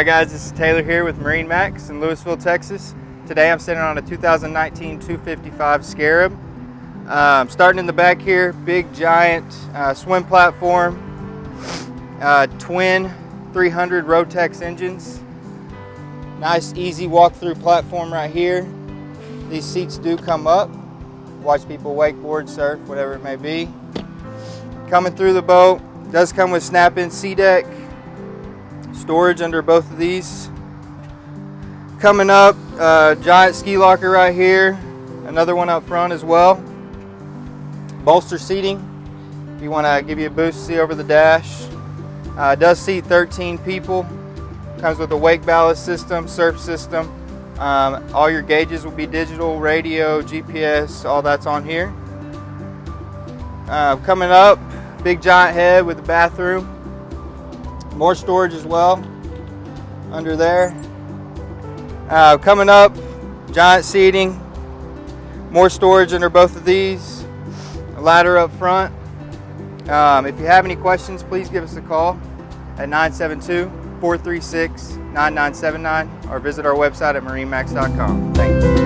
Hi guys, this is Taylor here with MarineMax in Lewisville, Texas. Today I'm sitting on a 2019 255 Scarab. Starting in the back here, big giant swim platform, twin 300 Rotex engines. Nice easy walk-through platform right here. These seats do come up. Watch people wakeboard, surf, whatever it may be. Coming through the boat, does come with snap-in C-deck. Storage under both of these. Coming up, giant ski locker right here. Another one up front as well. Bolster seating, if you want to give you a boost, see over the dash. It does seat 13 people. Comes with a wake ballast system, surf system. All your gauges will be digital, radio, GPS, all that's on here. Coming up, big giant head with a bathroom. More storage as well under there. Coming up, giant seating. More storage under both of these. A ladder up front. If you have any questions, please give us a call at 972-436-9979 or visit our website at MarineMax.com. Thank you.